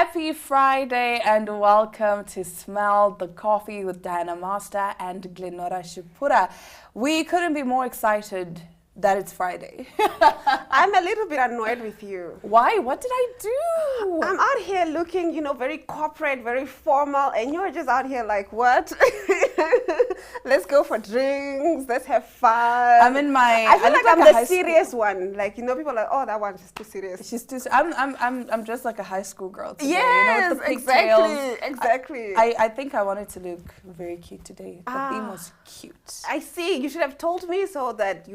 Happy Friday and welcome to Smell the Coffee with Diana Master and Glenora Shipura. We couldn't be more excited that it's Friday. I'm a little bit annoyed with you. Why? What did I do? I'm out here looking, very corporate, very formal, and you're just out here like, what? Let's go for drinks, let's have fun. I'm in my... I feel like I'm the serious one. Like, people are like, oh, that one's just too serious. She's too... I'm just like a high school girl today. Yes, with the exactly. I think I wanted to look very cute today. The theme was cute. I see. You should have told me so that,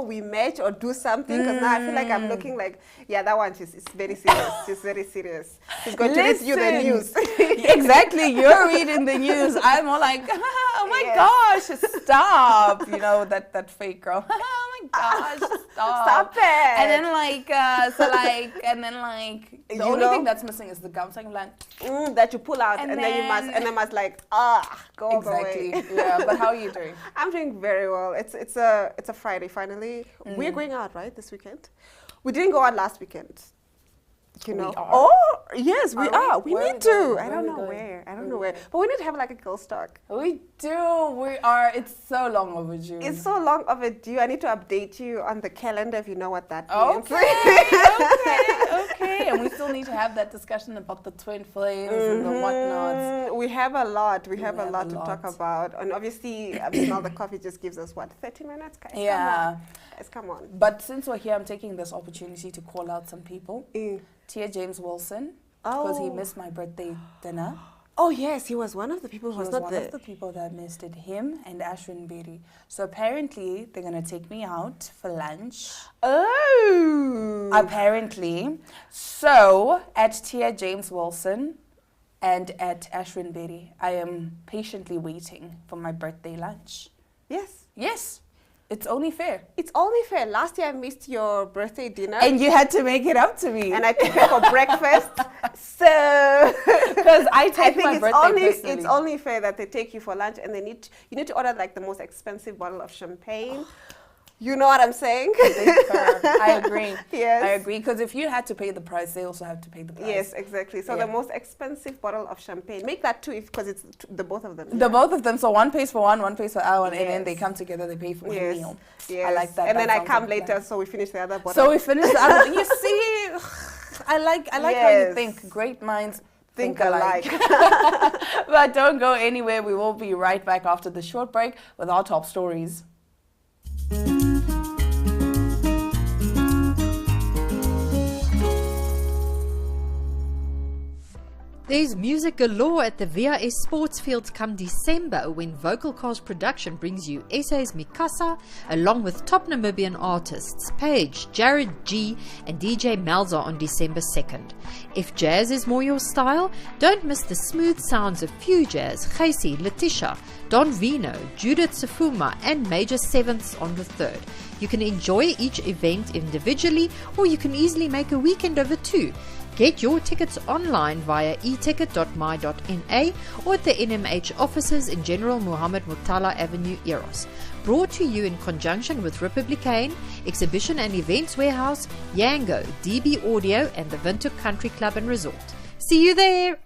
we match or do something, because now I feel like I'm looking like, yeah, that one is very serious. She's very serious. She's going to read you the news. Exactly. You're reading the news. I'm all like, oh my gosh, stop. That fake girl. Oh my gosh, stop. Stop it. And then the only thing that's missing is the gum. So I'm like, that you pull out, and then you must like, go exactly. away. Yeah, but how are you doing? I'm doing very well. It's a Friday finally. We're going out, right, this weekend? We didn't go out last weekend. We are? Oh, yes, we are. We Where need to. I don't know where. But we need to have like a girls' talk. We do. We are. It's so long overdue. It's so long overdue. I need to update you on the calendar if you know what that means. Okay. And we still need to have that discussion about the twin flames and the whatnots. We have a lot. We have a lot to talk about. And obviously, Smell the Coffee just gives us, 30 minutes? Guys, yeah. Come on. But since we're here, I'm taking this opportunity to call out some people. Tia James Wilson, because he missed my birthday dinner. Oh yes, he was one of the people who was not there. One of the people that missed it, him and Ashwin Bedi. So apparently, they're going to take me out for lunch. Oh! Apparently. So, at Tia James Wilson and at Ashwin Bedi, I am patiently waiting for my birthday lunch. Yes. Yes. It's only fair. It's only fair. Last year I missed your birthday dinner. And you had to make it up to me. And I took you for breakfast. So because I take my birthday personally. It's only fair that they take you for lunch, and you need to order like the most expensive bottle of champagne. You know what I'm saying? I agree. Yes. I agree. Because if you had to pay the price, they also have to pay the price. Yes, exactly. So the most expensive bottle of champagne. Make that two, because it's the both of them. The both of them. So one pays for one pays for our one, and then they come together, they pay for the meal. Yes. I like that. And then I come later, so we finish the other bottle. So we finish the other. You see, I like how you think. Great minds think alike. But don't go anywhere. We will be right back after the short break with our top stories. There's music galore at the VRS Sports Fields come December when Vocal Cast Production brings you SA's Mikasa along with top Namibian artists Paige, Jared G and DJ Malza on December 2nd. If jazz is more your style, don't miss the smooth sounds of Fujazz, Casey, Letitia, Don Vino, Judith Safuma and Major Sevenths on the 3rd. You can enjoy each event individually, or you can easily make a weekend of it too. Get your tickets online via eticket.my.na or at the NMH offices in General Muhammad Murtala Avenue, Eros. Brought to you in conjunction with Republicane, Exhibition and Events Warehouse, Yango, DB Audio and the Windhoek Country Club and Resort. See you there!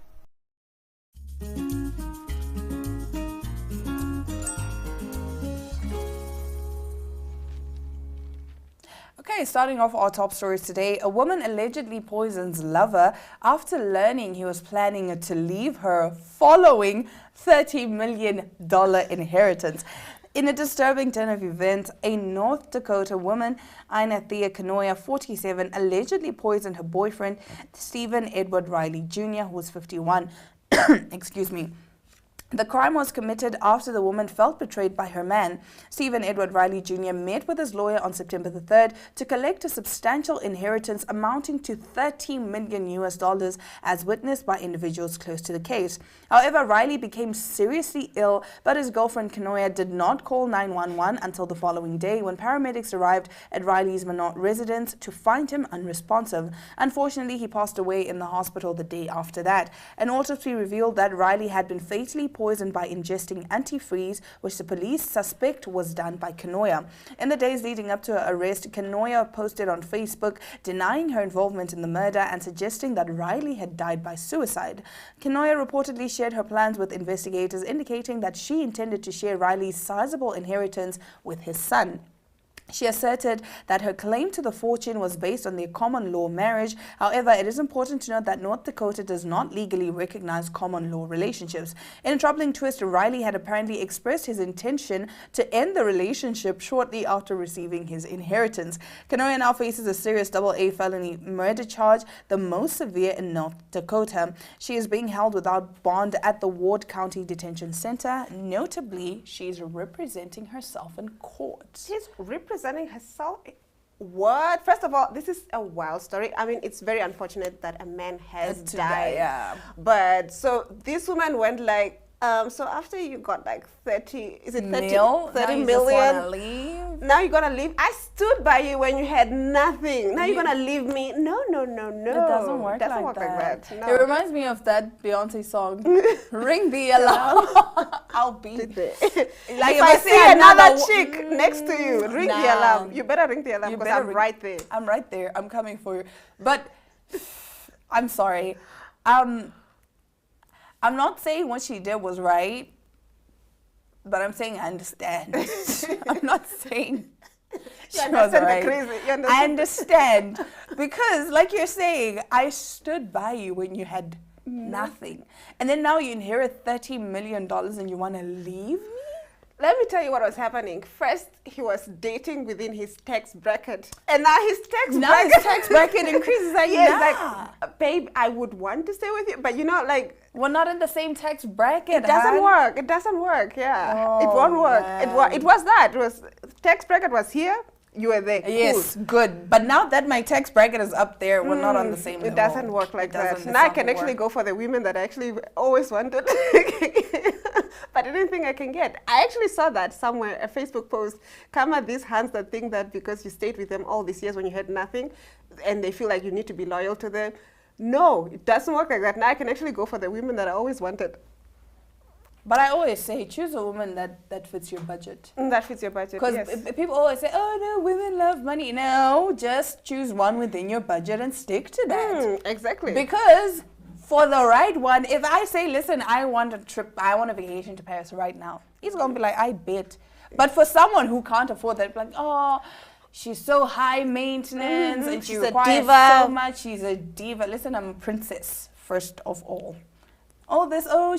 Okay, starting off our top stories today, a woman allegedly poisons lover after learning he was planning to leave her following $30 million inheritance. In a disturbing turn of events, a North Dakota woman, Ina Thea Kanoya, 47, allegedly poisoned her boyfriend, Stephen Edward Riley Jr., who was 51. Excuse me. The crime was committed after the woman felt betrayed by her man. Stephen Edward Riley Jr. met with his lawyer on September the 3rd to collect a substantial inheritance amounting to $30 million as witnessed by individuals close to the case. However, Riley became seriously ill, but his girlfriend Kanoya did not call 911 until the following day when paramedics arrived at Riley's Minot residence to find him unresponsive. Unfortunately, he passed away in the hospital the day after that. An autopsy revealed that Riley had been fatally poison by ingesting antifreeze, which the police suspect was done by Kanoya. In the days leading up to her arrest, Kanoya posted on Facebook denying her involvement in the murder and suggesting that Riley had died by suicide. Kanoya reportedly shared her plans with investigators, indicating that she intended to share Riley's sizable inheritance with his son. She asserted that her claim to the fortune was based on their common law marriage. However, it is important to note that North Dakota does not legally recognize common law relationships. In a troubling twist, Riley had apparently expressed his intention to end the relationship shortly after receiving his inheritance. Kanoya now faces a serious AA felony murder charge, the most severe in North Dakota. She is being held without bond at the Ward County Detention Center. Notably, she is representing herself in court. She's representing herself. What? First of all, this is a wild story. I mean, it's very unfortunate that a man has died. Yeah. But so this woman went like, so after you got like 30, is it 30, 30 now you million? just wanna leave? Now you're gonna leave? I stood by you when you had nothing. Now you're gonna leave me? No. It doesn't work, like that. No. It reminds me of that Beyonce song, Ring the Alarm. I'll be there. Like if I see another chick next to you, ring the alarm. You better ring the alarm because I'm right there. I'm right there. I'm coming for you. But I'm sorry. I'm not saying what she did was right, but I'm saying I understand. I'm not saying she was right. I understand. Because, like you're saying, I stood by you when you had nothing. And then now you inherit $30 million and you want to leave me? Let me tell you what was happening. First, he was dating within his tax bracket. And now his tax bracket increases. Like, yes, like, babe, I would want to stay with you. But you know, like... We're not in the same tax bracket. It doesn't work. It doesn't work, yeah. Oh, it won't work. Yeah. It was that. It was, tax bracket was here. You were there. Yes, cool. Good. But now that my tax bracket is up there, we're not on the same level. It doesn't work like that. Now I can actually go for the women that I actually always wanted. But I didn't think I can get. I actually saw that somewhere, a Facebook post. Come at these hands that think that because you stayed with them all these years when you had nothing, and they feel like you need to be loyal to them. No, it doesn't work like that. Now I can actually go for the women that I always wanted. But I always say, choose a woman that fits your budget. That fits your budget, because yes. People always say, oh no, women love money. No, just choose one within your budget and stick to that. Exactly. Because for the right one, if I say, listen, I want a trip, I want a vacation to Paris right now, he's going to be like, I bet. But for someone who can't afford that, like, oh, she's so high maintenance and she requires so much. She's a diva. Listen, I'm a princess, first of all.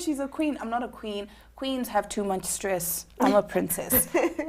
She's a queen. I'm not a queen. Queens have too much stress. I'm a princess.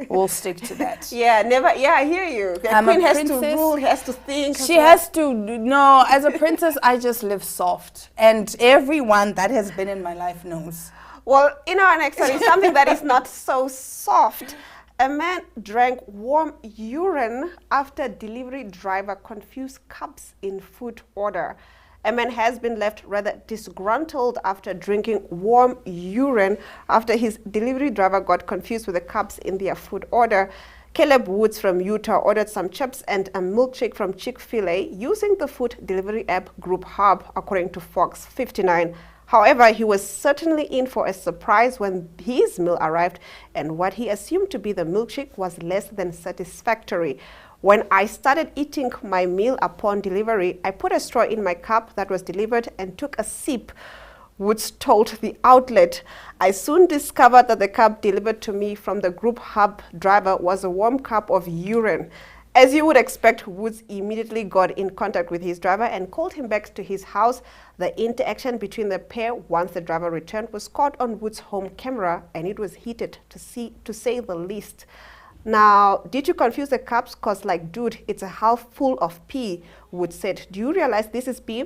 We'll stick to that. Yeah, I hear you. A queen has to rule, has to think. She has to, no, as a princess, I just live soft. And everyone that has been in my life knows. Well, in our next story, something that is not so soft. A man drank warm urine after delivery driver confused cups in food order. A man has been left rather disgruntled after drinking warm urine after his delivery driver got confused with the cups in their food order. Caleb Woods from Utah ordered some chips and a milkshake from Chick-fil-A using the food delivery app GroupHub, according to Fox 59. However, he was certainly in for a surprise when his meal arrived, and what he assumed to be the milkshake was less than satisfactory. When I started eating my meal upon delivery, I put a straw in my cup that was delivered and took a sip, Woods told the outlet. I soon discovered that the cup delivered to me from the GroupHub driver was a warm cup of urine. As you would expect, Woods immediately got in contact with his driver and called him back to his house. The interaction between the pair once the driver returned was caught on Woods' home camera, and it was heated to say the least. Now, did you confuse the cups? Because, like, dude, it's a half full of pee, Woods said. Do you realize this is pee?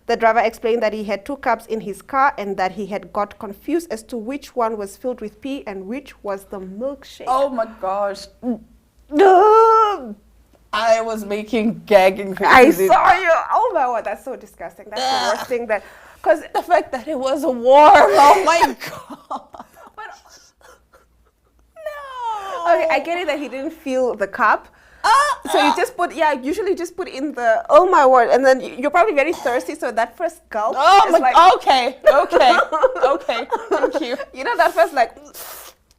The driver explained that he had 2 cups in his car and that he had got confused as to which one was filled with pee and which was the milkshake. Oh my gosh. No. I was making gagging faces. I saw you. Oh my word, that's so disgusting. That's the worst thing that, because the fact that it was warm, oh my God. Okay, I get it that he didn't feel the cup, So you just put, usually just put in the, oh my word, and then you're probably very thirsty, so that first gulp is like, okay, thank you. you know, that first like,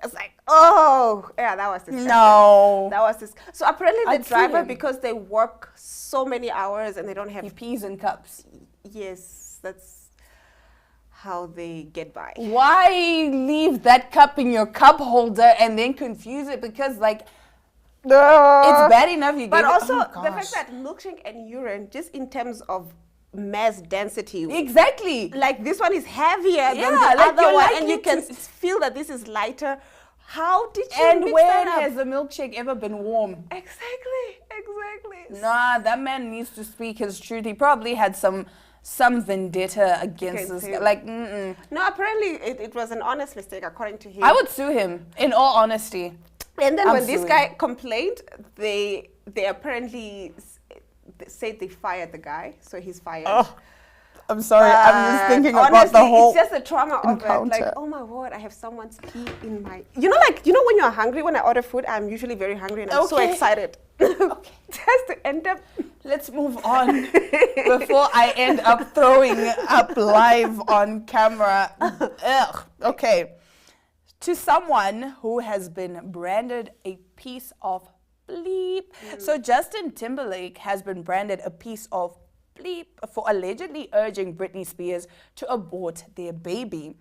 it's like, oh, yeah, that was disgusting. No. That was this. So apparently I'd the sue driver, him. because they work so many hours and they don't He have, pees in cups. yes, that's how they get by. Why leave that cup in your cup holder and then confuse it? Because like, it's bad enough you But gave it- also oh, the gosh. fact that milkshake and urine, just in terms of mass density, Exactly. like this one is heavier than Yeah, the like other you're one, likely and you can to- feel that this is lighter. How did you And mix when that up? has a milkshake ever been warm? Exactly. Nah, that man needs to speak his truth. He probably had some vendetta against Against this. him. Like, No, apparently it was an honest mistake, according to him. I would sue him. In all honesty, And then I'm when this suing. guy complained, they apparently said they fired the guy, so he's fired. I'm sorry. I'm just thinking about honestly, the whole. it's just the trauma of it. Like, encounter. oh my word, I have someone's pee in my. You know when you're hungry. When I order food, I'm usually very hungry and I'm so Okay. excited. Okay. Just to end up. Let's move on before I end up throwing up live on camera. Ugh. Okay. To someone who has been branded a piece of bleep. So Justin Timberlake has been branded a piece of bleep for allegedly urging Britney Spears to abort their baby.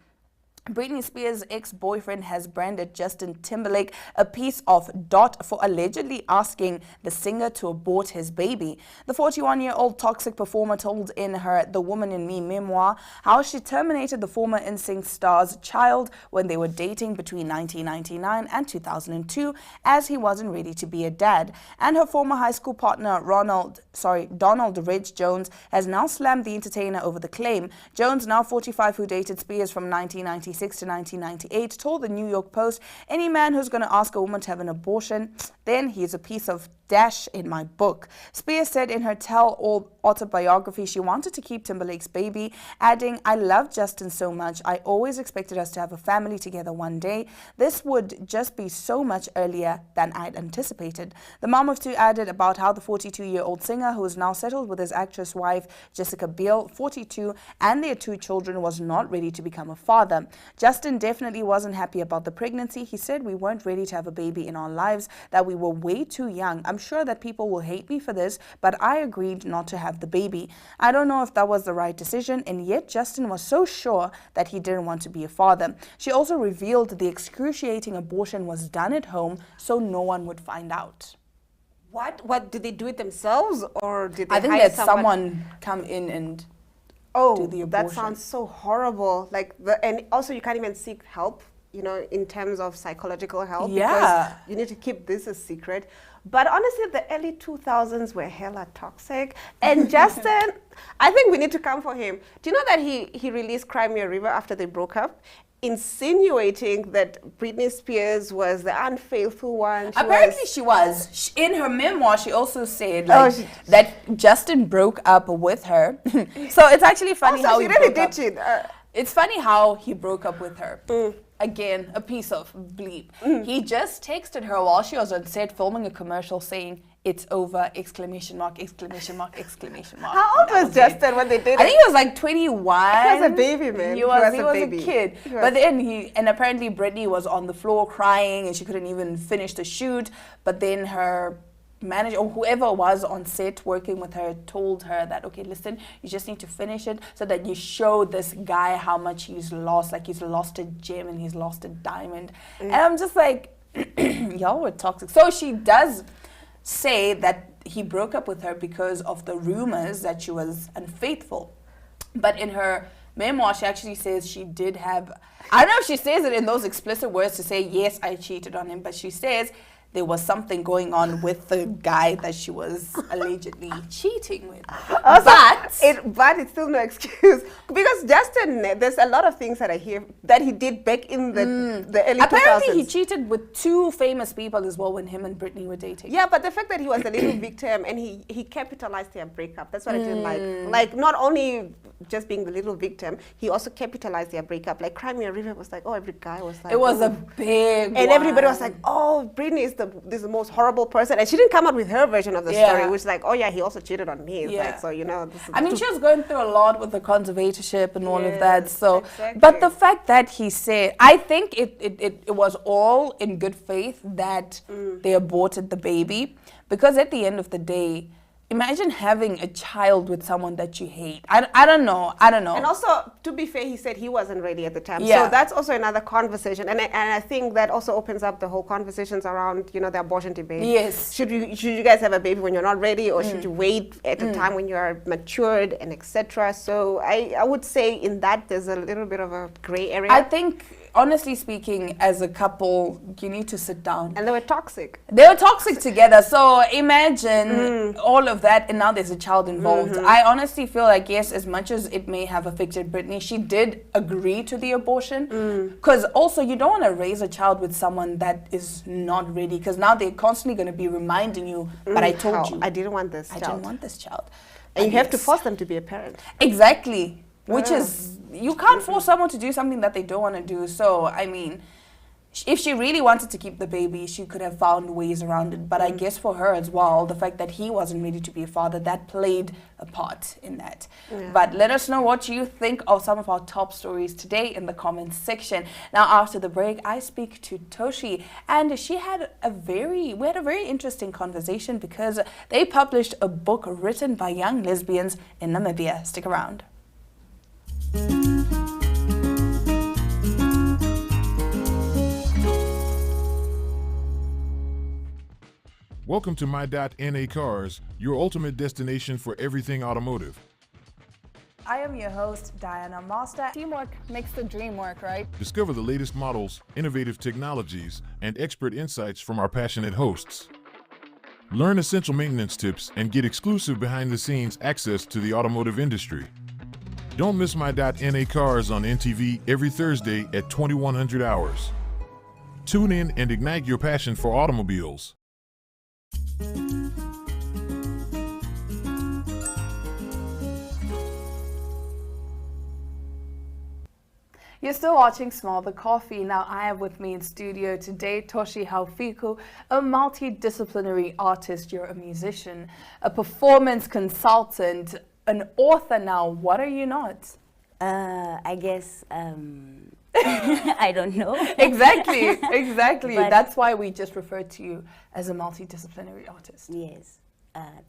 Britney Spears' ex-boyfriend has branded Justin Timberlake a piece of dot for allegedly asking the singer to abort his baby. The 41-year-old toxic performer told in her The Woman in Me memoir how she terminated the former NSYNC star's child when they were dating between 1999 and 2002 as he wasn't ready to be a dad. And her former high school partner Donald Reg Jones has now slammed the entertainer over the claim. Jones, now 45, who dated Spears from 1996 to 1998, told the New York Post, "Any man who's going to ask a woman to have an abortion, then he's a piece of dash in my book." Spears said in her tell-all autobiography she wanted to keep Timberlake's baby, adding, "I love Justin so much. I always expected us to have a family together one day. This would just be so much earlier than I'd anticipated." The mom of two added about how the 42-year-old singer, who is now settled with his actress wife Jessica Biel, 42, and their two children, was not ready to become a father. Justin definitely wasn't happy about the pregnancy. He said, "We weren't ready to have a baby in our lives, that we were way too young. I'm sure that people will hate me for this, but I agreed not to have the baby. I don't know if that was the right decision," and yet Justin was so sure that he didn't want to be a father. She also revealed the excruciating abortion was done at home so no one would find out. What did they do it themselves, or did they I think hire that someone come in and do the that abortion. sounds so horrible. Like and also you can't even seek help, you know, in terms of psychological help, Yeah. because you need to keep this a secret. But honestly, the early 2000s were hella toxic. And Justin, I think we need to come for him. Do you know that he released Cry Me a River after they broke up, insinuating that Britney Spears was the unfaithful one? apparently she was. In her memoir, she also said Oh, like, that Justin broke up with her. So it's actually funny how she he really broke up. did cheat. It's funny how he broke up with her. Again, a piece of bleep. He just texted her while she was on set filming a commercial saying, "It's over, exclamation mark, exclamation mark, exclamation mark." How old That was it. Justin when they did I it? think he was like 21. He was a baby, man. He was a baby. a kid. He was- But then and apparently Britney was on the floor crying and she couldn't even finish the shoot. But then her manager or whoever was on set working with her told her that, "Okay, listen, you just need to finish it so that you show this guy how much he's lost. Like he's lost a gem and he's lost a diamond." And I'm just like, y'all were toxic. So she does say that he broke up with her because of the rumors that she was unfaithful. But in her memoir, she actually says she did have, I don't know if she says it in those explicit words to say, "Yes, I cheated on him," but she says there was something going on with the guy that she was allegedly cheating with. But it's still no excuse, because Justin, there's a lot of things that I hear that he did back in the early Apparently 2000s. he cheated with two famous people as well when him and Britney were dating. Yeah, but the fact that he was a little victim and he capitalized their breakup, that's what I didn't like. Like, not only just being the little victim, he also capitalized their breakup. Like, Cry Me a River was like, oh, every guy was like, It was oh. a big And everybody was one. like, oh, Britney is this the most horrible person, and she didn't come up with her version of the Yeah. story, which is like, oh yeah, he also cheated on me. It's Yeah. like, so you know, this is I mean, she was going through a lot with the conservatorship and all of that. Yes, So, exactly. but the fact that he said, I think it was all in good faith that they aborted the baby, because at the end of the day, imagine having a child with someone that you hate. I don't know. And also, to be fair, he said he wasn't ready at the time. Yeah. So that's also another conversation. And I think that also opens up the whole conversations around, you know, the abortion debate. Yes. Should you guys have a baby when you're not ready, or should you wait at a time when you're matured and etc.? So I would say in that there's a little bit of a gray area. I think, honestly speaking, as a couple, you need to sit down. And they were toxic. They were toxic together. So imagine all of that, and now there's a child involved. I honestly feel like, yes, as much as it may have affected Britney, she did agree to the abortion. Because also, you don't want to raise a child with someone that is not ready, because now they're constantly going to be reminding you, but I told you. I didn't want this I child. didn't want this child. And you have to yes. force them to be a parent. Exactly. Which is, you can't force someone to do something that they don't want to do. So, I mean, if she really wanted to keep the baby, she could have found ways around it. But I guess for her as well, the fact that he wasn't ready to be a father, that played a part in that. But let us know what you think of some of our top stories today in the comments section. Now, after the break, I speak to Toshi, and we had a very interesting conversation, because they published a book written by young lesbians in Namibia. Stick around. Welcome to My.NA Cars, your ultimate destination for everything automotive. I am your host, Diana Master. Teamwork makes the dream work, right? Discover the latest models, innovative technologies, and expert insights from our passionate hosts. Learn essential maintenance tips and get exclusive behind-the-scenes access to the automotive industry. Don't miss My.NA Cars on NTV every Thursday at 2100 hours. Tune in and ignite your passion for automobiles. You're still watching Smell the Coffee. Now, I have with me in studio today Toshi Haufiku, a multidisciplinary artist. You're a musician, a performance consultant, an author now. What are you not? I guess I don't know. Exactly. But- That's why we just refer to you as a multidisciplinary artist. Yes.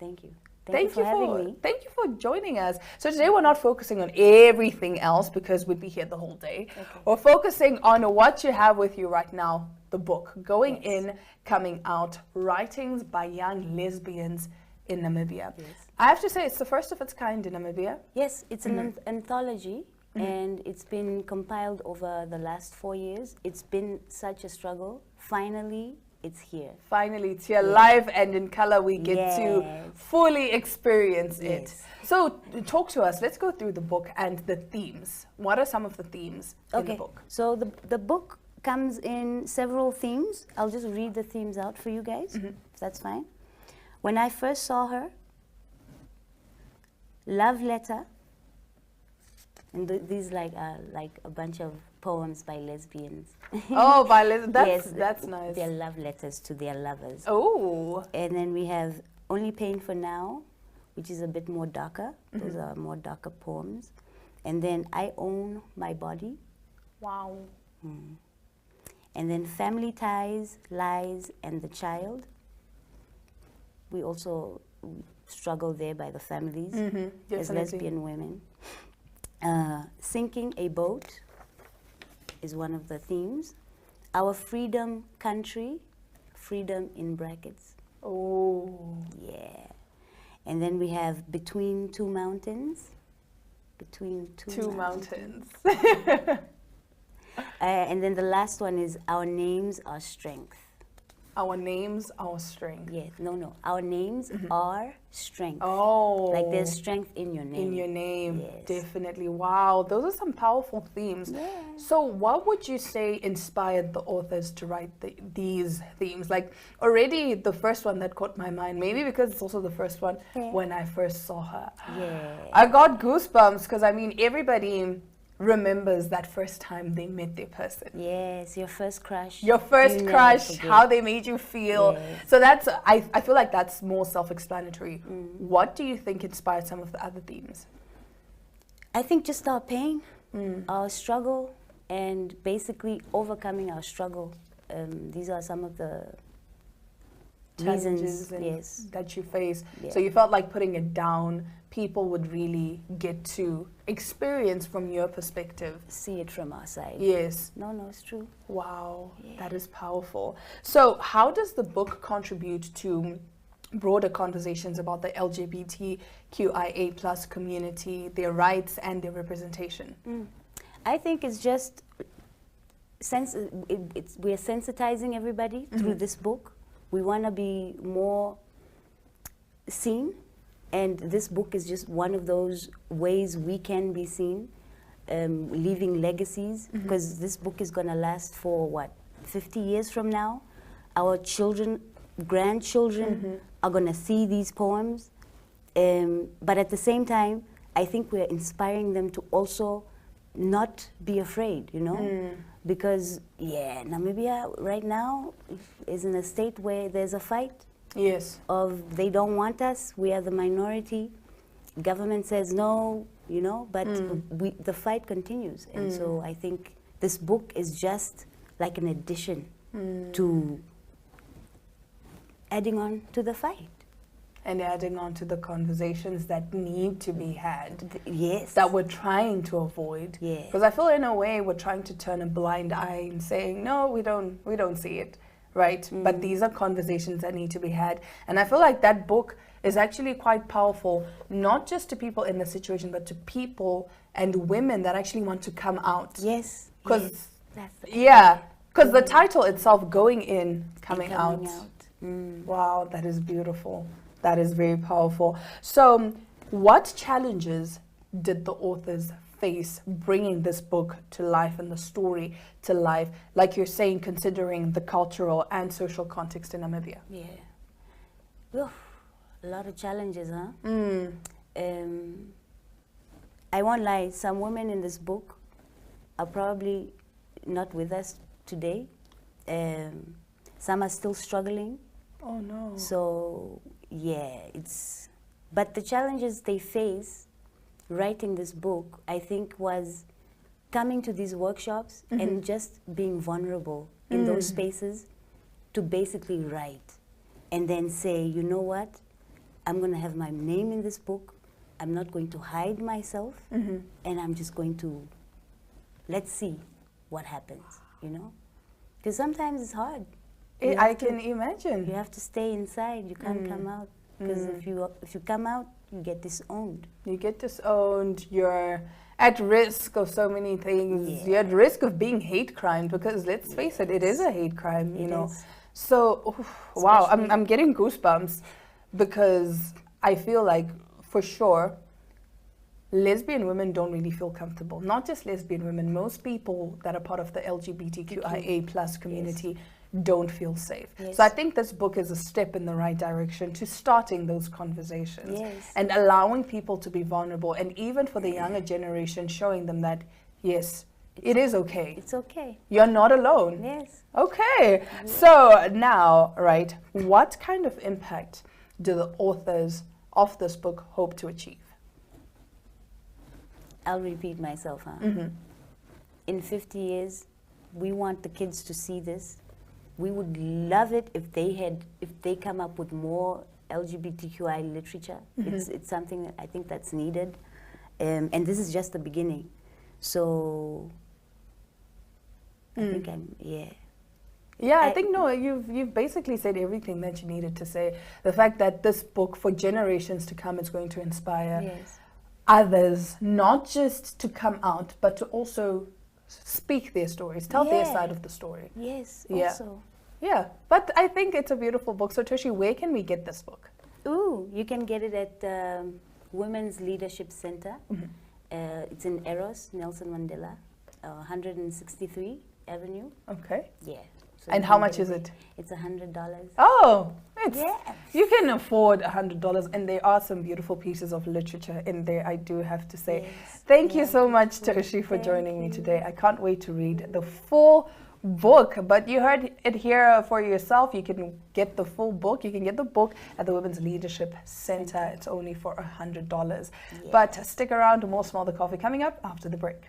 Thank you. Thank you for having me. Thank you for joining us. So today we're not focusing on everything else, because we'd be here the whole day. We're focusing on what you have with you right now, the book, Going In, Coming Out, Writings by Young Lesbians in Namibia. Yes. I have to say, it's the first of its kind in Namibia. Yes, it's an anthology, and it's been compiled over the last 4 years. It's been such a struggle. Finally, it's here. Finally, it's here live and in color. We get to Yes. fully experience it. Yes. So talk to us. Let's go through the book and the themes. What are some of the themes in the book? So the book comes in several themes. I'll just read the themes out for you guys, if that's fine. When I first saw her, love letter, and these like a bunch of poems by lesbians. Oh, that's Yes, that's nice. They're love letters to their lovers. Oh, And then we have Only Pain for Now, which is a bit more darker. Those are more darker poems. And then I Own My Body. wow. And then Family Ties, Lies, and the Child. We also struggle there by the families as definitely. lesbian women. Sinking a Boat is one of the themes. Our Freedom Country, freedom in brackets. Oh, Yeah. And then we have Between Two Mountains. Between two mountains. And then the last one is Our Names Are Strength. Our names, our strength. Yes, no. Our names are strength. Oh, Like there's strength in your name. in your name, Yes. definitely. Wow, those are some powerful themes. So, what would you say inspired the authors to write these themes? Like, already the first one that caught my mind, maybe because it's also the first one when I first saw her. Yeah. I got goosebumps because I mean, everybody remembers that first time they met their person. Yes, your first crush. Your first You never crush, forget. how they made you feel. Yes. So that's, I feel like that's more self-explanatory. What do you think inspired some of the other themes? I think just our pain, our struggle, and basically overcoming our struggle. These are some of the Challenges reasons. and Yes. that you face. Yeah. So you felt like putting it down, people would really get to experience from your perspective. See it from our side. Yes. No, it's true. Wow, that is powerful. So how does the book contribute to broader conversations about the LGBTQIA plus community, their rights and their representation? I think it's just we're sensitizing everybody through this book. We want to be more seen, and this book is just one of those ways we can be seen, leaving legacies, because this book is going to last for what, 50 years from now? Our children, grandchildren are going to see these poems, but at the same time, I think we're inspiring them to also not be afraid, you know? Because, Namibia right now is in a state where there's a fight Yes. of they don't want us, we are the minority. Government says no, you know, but the fight continues. And so I think this book is just like an addition to adding on to the fight. And adding on to the conversations that need to be had. Yes. That we're trying to avoid. Yeah. Because I feel in a way we're trying to turn a blind eye and saying, no, we don't see it, right? But these are conversations that need to be had. And I feel like that book is actually quite powerful, not just to people in the situation, but to people and women that actually want to come out. Yes. 'Cause- yes. That's the Yeah, because the title itself, Going In, Coming Out. Mm. Wow, that is beautiful. That is very powerful. So, what challenges did the authors face bringing this book to life and the story to life, like you're saying, considering the cultural and social context in Namibia? Yeah. Oof, a lot of challenges, huh? I won't lie, some women in this book are probably not with us today. Some are still struggling. Oh no. So, but the challenges they face writing this book, I think, was coming to these workshops and just being vulnerable in those spaces to basically write and then say, you know what, I'm going to have my name in this book. I'm not going to hide myself, and I'm just going to, let's see what happens, you know? Because sometimes it's hard. I can imagine. You have to stay inside. You can't come out. Because if you come out, you get disowned. You get disowned, you're at risk of so many things. Yeah. You're at risk of being hate crime because let's face it, it is a hate crime, you It know. is. So, wow, Especially- I'm getting goosebumps because I feel like, for sure, lesbian women don't really feel comfortable. Not just lesbian women, most people that are part of the LGBTQIA plus community don't feel safe. Yes. So I think this book is a step in the right direction to starting those conversations Yes. and allowing people to be vulnerable, and even for the younger generation, showing them that, yes, it is okay. It's okay. You're not alone. Yes. Okay, so now, right, what kind of impact do the authors of this book hope to achieve? I'll repeat myself, huh? In 50 years, we want the kids to see this. We would love it if they come up with more LGBTQI literature. It's something that I think that's needed. And this is just the beginning. So I think Yeah, I think you've basically said everything that you needed to say. The fact that this book for generations to come is going to inspire Yes. others, not just to come out, but to also speak their stories, tell their Yeah. side of the story. Yes, Yeah. also. Yeah, but I think it's a beautiful book. So Toshi, where can we get this book? Ooh, you can get it at Women's Leadership Center. It's in Eros, Nelson Mandela, 163 Avenue. Okay. Yeah. So And you how can much get is it? It's $100. Oh, You can afford $100, and there are some beautiful pieces of literature in there, I do have to say. Thank you so much, Toshi, for joining me today. I can't wait to read the full book, but you heard it here for yourself. You can get the full book. You can get the book at the Women's Leadership Center. It's only for $100. But stick around, more Smell the Coffee coming up after the break.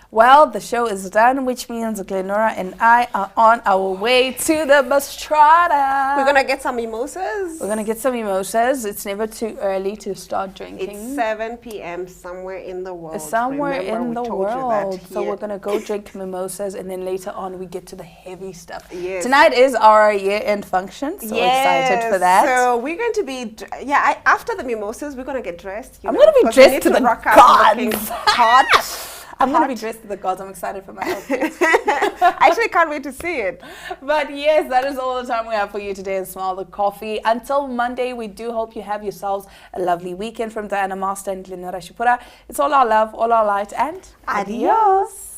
Well, the show is done, which means Glenora and I are on our way to the Bastrada. We're going to get some mimosas. We're going to get some mimosas. It's never too early to start drinking. It's 7 p.m. somewhere in the world. Somewhere Remember, in the we told you that world. So here. we're going to go drink mimosas, and then later on we get to the heavy stuff. Yes. Tonight is our year-end function, so excited for that. So we're going to be, after the mimosas, we're going to get dressed. I'm going to be dressed to the gods. Hot. I'm going to be dressed to the gods. I'm excited for my outfit. I actually can't wait to see it. But yes, that is all the time we have for you today in Smell the Coffee. Until Monday, we do hope you have yourselves a lovely weekend. From Diana Master and Glenora Shipura, it's all our love, all our light, and adios.